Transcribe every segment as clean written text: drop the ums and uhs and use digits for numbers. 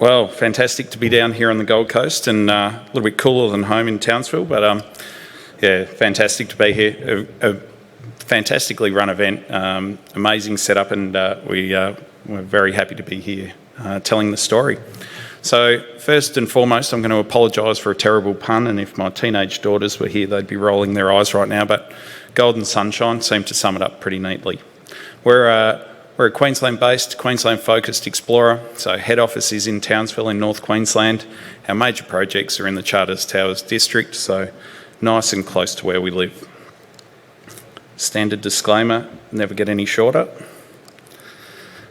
Well, fantastic to be down here on the Gold Coast and a little bit cooler than home in Townsville, but yeah, fantastic to be here. A fantastically run event, amazing setup, and we're very happy to be here telling the story. So first and foremost, I'm going to apologise for a terrible pun, and if my teenage daughters were here, they'd be rolling their eyes right now, but golden sunshine seemed to sum it up pretty neatly. We're a Queensland-based, Queensland-focused explorer, so head office is in Townsville in North Queensland. Our major projects are in the Charters Towers district, so nice and close to where we live. Standard disclaimer, never get any shorter.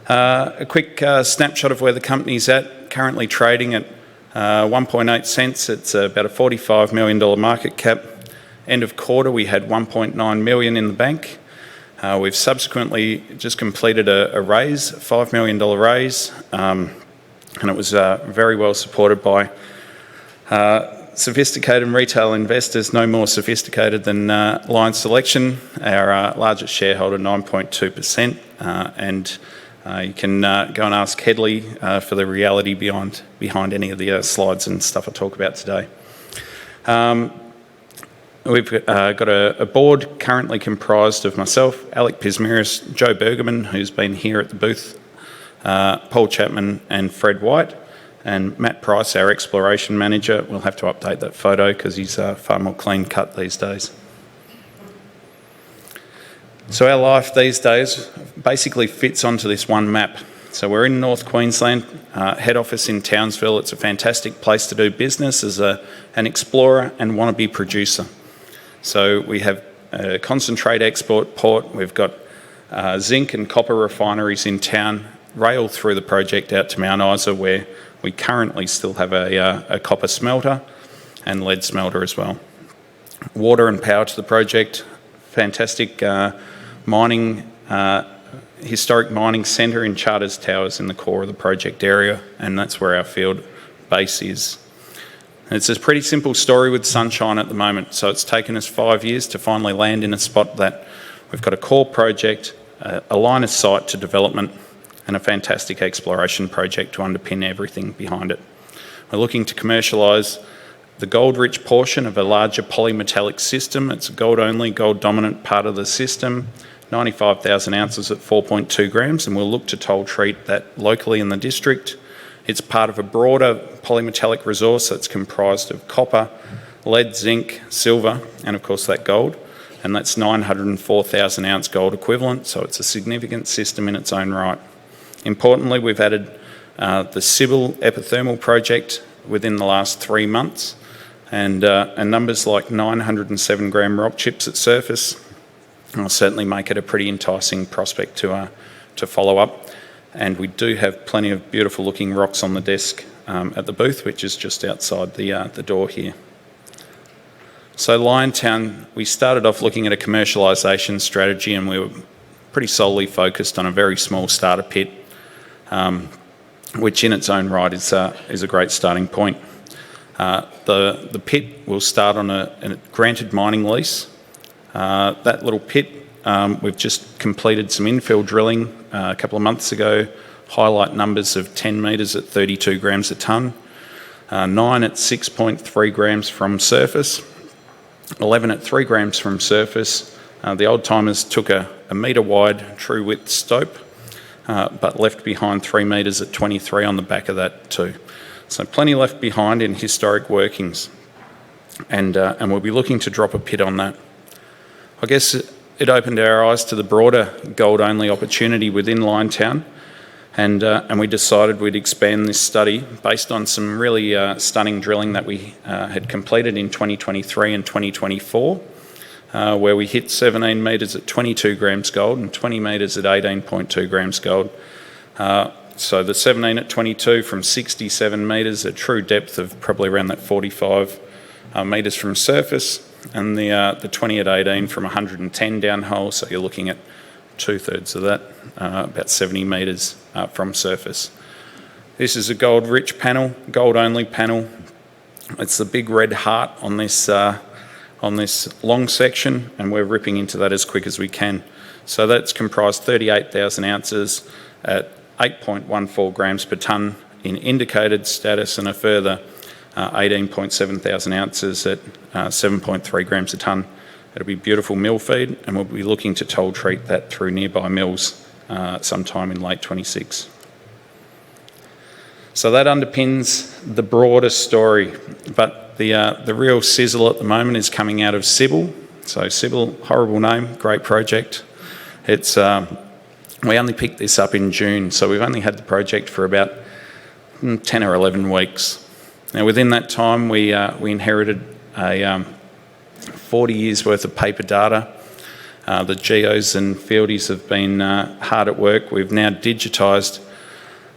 A quick snapshot of where the company's at, currently trading at 1.8 cents. It's about a $45 million market cap. End of quarter, we had 1.9 million in the bank. We've subsequently just completed a raise, a $5 million raise, and it was very well supported by sophisticated retail investors, no more sophisticated than Lion Selection, our largest shareholder, 9.2%, and you can go and ask Headley for the reality behind any of the slides and stuff I talk about today. We've got a board currently comprised of myself, Alec Pismiris, Joe Bergerman, who's been here at the booth, Paul Chapman and Fred White, and Matt Price, our exploration manager. We'll have to update that photo because he's far more clean cut these days. So our life these days basically fits onto this one map. So we're in North Queensland, head office in Townsville. It's a fantastic place to do business as an explorer and wannabe producer. So we have a concentrate export port. We've got zinc and copper refineries in town, rail through the project out to Mount Isa, where we currently still have a copper smelter and lead smelter as well. Water and power to the project, fantastic historic mining centre in Charters Towers in the core of the project area, and that's where our field base is. It's a pretty simple story with sunshine at the moment, so it's taken us 5 years to finally land in a spot that we've got a core project, a line of sight to development, and a fantastic exploration project to underpin everything behind it. We're looking to commercialise the gold-rich portion of a larger polymetallic system. It's a gold-only, gold-dominant part of the system, 95,000 ounces at 4.2 grams, and we'll look to toll treat that locally in the district. It's part of a broader polymetallic resource that's comprised of copper, lead, zinc, silver, and of course that gold, and that's 904,000 ounce gold equivalent, so it's a significant system in its own right. Importantly, we've added the Sybil epithermal project within the last 3 months, and numbers like 907 gram rock chips at surface will certainly make it a pretty enticing prospect to follow up. And we do have plenty of beautiful looking rocks on the desk at the booth, which is just outside the door here. So Liontown, we started off looking at a commercialisation strategy, and we were pretty solely focused on a very small starter pit, which in its own right is a great starting point. The pit will start on a granted mining lease. That little pit, we've just completed some infill drilling a couple of months ago, highlight numbers of 10 metres at 32 grams a tonne, 9 at 6.3 grams from surface, 11 at 3 grams from surface. The old timers took a metre wide true width stope, but left behind 3 metres at 23 on the back of that too. So plenty left behind in historic workings, and we'll be looking to drop a pit on that. I guess it opened our eyes to the broader gold-only opportunity within Liontown, and we decided we'd expand this study based on some really stunning drilling that we had completed in 2023 and 2024, where we hit 17 metres at 22 grams gold and 20 metres at 18.2 grams gold. So the 17 at 22 from 67 metres, a true depth of probably around that 45 metres from surface, and the 20 at 18 from 110 downhole, so you're looking at 2/3 of that, about 70 metres from surface. This is a gold-rich panel, gold-only panel. It's the big red heart on this long section, and we're ripping into that as quick as we can. So that's comprised 38,000 ounces at 8.14 grams per tonne in indicated status and a further 18.7 thousand ounces at 7.3 grams a tonne. It'll be beautiful mill feed, and we'll be looking to toll treat that through nearby mills sometime in late 26. So that underpins the broader story, but the real sizzle at the moment is coming out of Sybil. So Sybil, horrible name, great project. It's we only picked this up in June, so we've only had the project for about 10 or 11 weeks. Now within that time we inherited a 40 years worth of paper data. The geos and fieldies have been hard at work. We've now digitised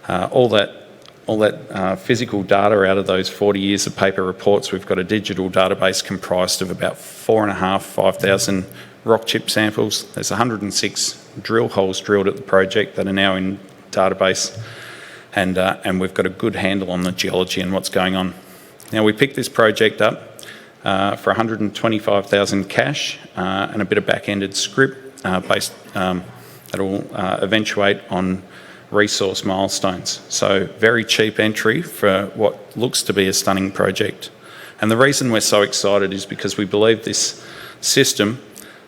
all that physical data out of those 40 years of paper reports. We've got a digital database comprised of about 5,000 rock chip samples. There's 106 drill holes drilled at the project that are now in database, and we've got a good handle on the geology and what's going on. Now we picked this project up for 125,000 cash and a bit of back-ended scrip based that'll eventuate on resource milestones. So very cheap entry for what looks to be a stunning project. And the reason we're so excited is because we believe this system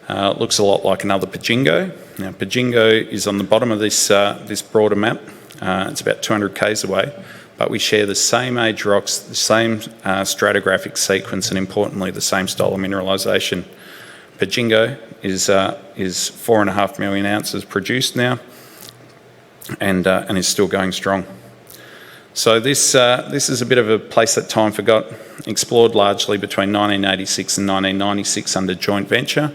looks a lot like another Pajingo. Now Pajingo is on the bottom of this broader map. It's about 200 k's away, but we share the same age rocks, the same stratigraphic sequence, and importantly the same style of mineralisation. Pajingo is 4.5 million ounces produced now, and is still going strong. So this is a bit of a place that time forgot. Explored largely between 1986 and 1996 under joint venture,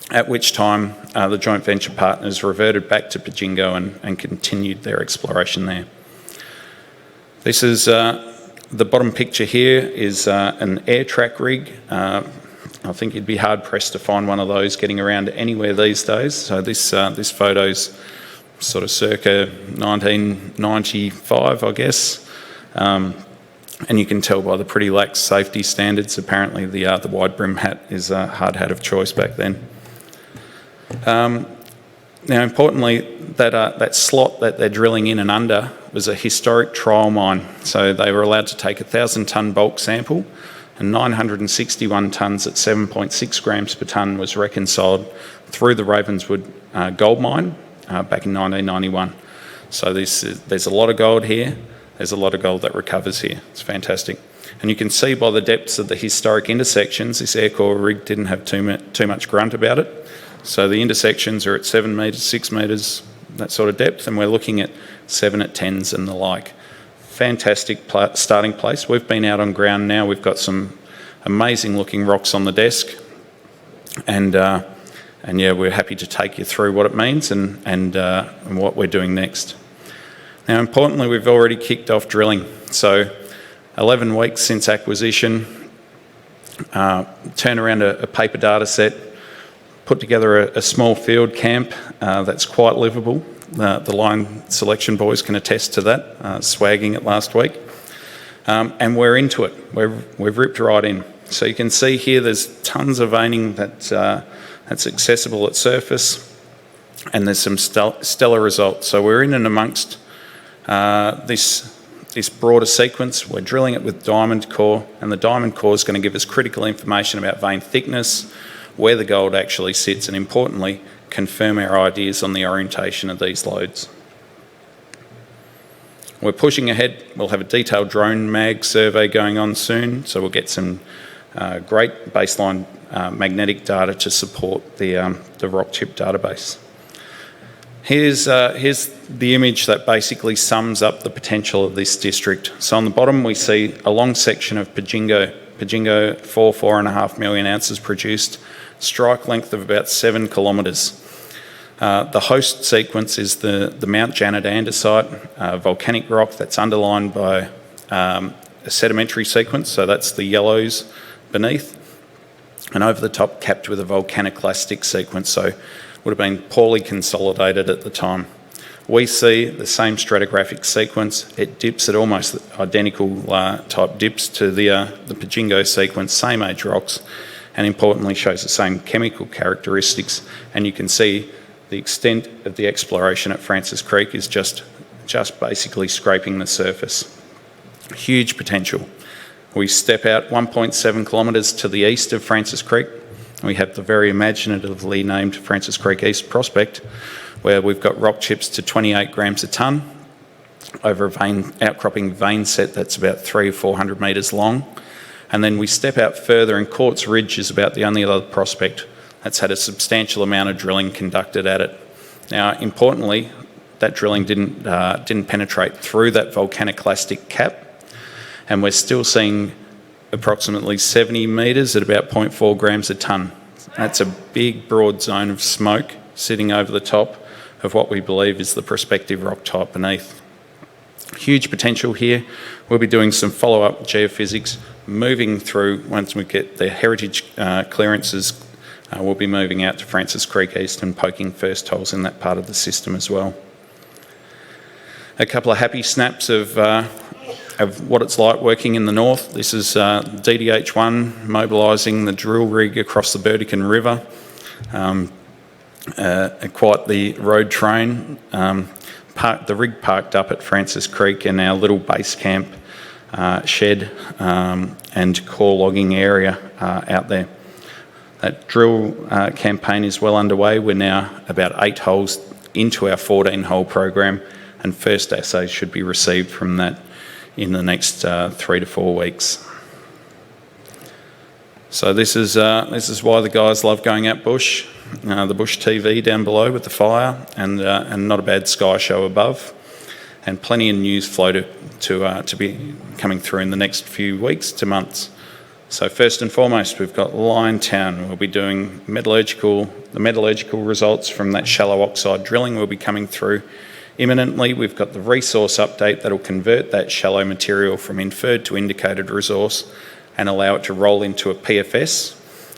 at which time the joint venture partners reverted back to Pajingo and continued their exploration there. This is the bottom picture here is an air track rig. I think you'd be hard pressed to find one of those getting around anywhere these days. So this photo's sort of circa 1995, I guess. And you can tell by the pretty lax safety standards. Apparently the wide brim hat is a hard hat of choice back then. Now importantly, that slot that they're drilling in and under was a historic trial mine. So they were allowed to take a 1,000-tonne bulk sample, and 961 tonnes at 7.6 grams per tonne was reconciled through the Ravenswood gold mine back in 1991. So there's a lot of gold here. There's a lot of gold that recovers here. It's fantastic. And you can see by the depths of the historic intersections, this aircore rig didn't have too much grunt about it. So the intersections are at 7 metres, 6 metres, that sort of depth, and we're looking at 7 at 10s and the like. Fantastic starting place. We've been out on ground now. We've got some amazing looking rocks on the desk, and yeah, we're happy to take you through what it means and what we're doing next. Now, importantly, we've already kicked off drilling. So 11 weeks since acquisition, turn around a paper data set, put together a small field camp that's quite livable. The line selection boys can attest to that, swagging it last week. And we're into it. We've ripped right in. So you can see here there's tons of veining that's accessible at surface, and there's some stellar results. So we're in and amongst this broader sequence. We're drilling it with diamond core, and the diamond core is going to give us critical information about vein thickness, where the gold actually sits, and importantly, confirm our ideas on the orientation of these lodes. We're pushing ahead. We'll have a detailed drone mag survey going on soon, so we'll get some great baseline magnetic data to support the rock chip database. Here's the image that basically sums up the potential of this district. So on the bottom we see a long section of Pajingo, 4.5 million ounces produced, strike length of about 7 kilometres. The host sequence is the Mount Janet andesite, volcanic rock that's underlined by a sedimentary sequence, so that's the yellows beneath, and over the top capped with a volcaniclastic sequence, so would have been poorly consolidated at the time. We see the same stratigraphic sequence. It dips at almost identical type dips to the Pajingo sequence, same age rocks, and importantly shows the same chemical characteristics. And you can see the extent of the exploration at Francis Creek is just just basically scraping the surface. Huge potential. We step out 1.7 kilometres to the east of Francis Creek. We have the very imaginatively named Francis Creek East Prospect, where we've got rock chips to 28 grams a tonne over a outcropping vein set that's about 300 or 400 metres long. And then we step out further, and Quartz Ridge is about the only other prospect that's had a substantial amount of drilling conducted at it. Now, importantly, that drilling didn't penetrate through that volcaniclastic cap, and we're still seeing approximately 70 metres at about 0.4 grams a tonne. That's a big, broad zone of smoke sitting over the top of what we believe is the prospective rock type beneath. Huge potential here. We'll be doing some follow-up geophysics, moving through, once we get the heritage clearances, we'll be moving out to Francis Creek East and poking first holes in that part of the system as well. A couple of happy snaps of what it's like working in the north. This is DDH1 mobilising the drill rig across the Burdekin River. Quite the road train. The rig parked up at Francis Creek in our little base camp shed and core logging area out there. That drill campaign is well underway. We're now about 8 holes into our 14-hole program, and first assays should be received from that in the next 3 to 4 weeks. So this is why the guys love going out bush. The bush TV down below with the fire, and not a bad sky show above, and plenty of news flow to be coming through in the next few weeks to months. So first and foremost, we've got Liontown. We'll be doing the metallurgical results from that shallow oxide drilling will be coming through imminently. We've got the resource update that'll convert that shallow material from inferred to indicated resource and allow it to roll into a PFS,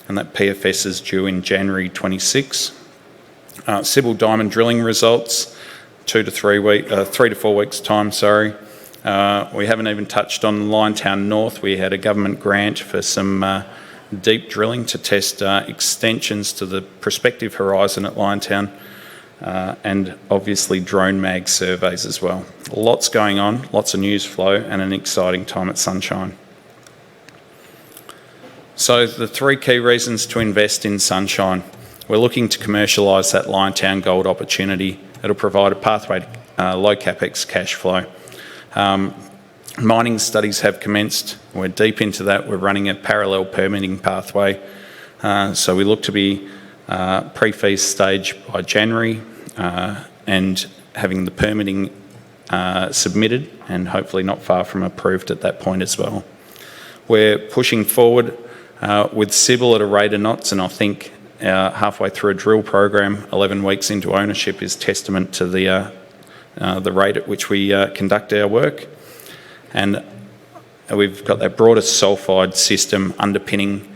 and that PFS is due in January 26. Sybil Diamond drilling results, 3 to 4 weeks time, sorry. We haven't even touched on Liontown North. We had a government grant for some deep drilling to test extensions to the prospective horizon at Liontown, and obviously drone mag surveys as well. Lots going on, lots of news flow, and an exciting time at Sunshine. So the 3 key reasons to invest in Sunshine. We're looking to commercialise that Liontown gold opportunity. It'll provide a pathway to low capex cash flow. Mining studies have commenced. We're deep into that. We're running a parallel permitting pathway. So we look to be pre-feas stage by January and having the permitting submitted, and hopefully not far from approved at that point as well. We're pushing forward with Sybil at a rate of knots, and I think halfway through a drill program, 11 weeks into ownership, is testament to the rate at which we conduct our work. And we've got that broader sulphide system underpinning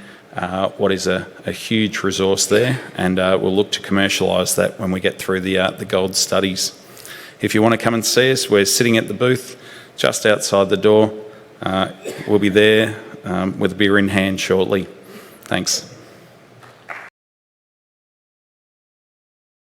what is a huge resource there, and we'll look to commercialise that when we get through the gold studies. If you want to come and see us, we're sitting at the booth just outside the door. We'll be there with a beer in hand shortly. Thanks.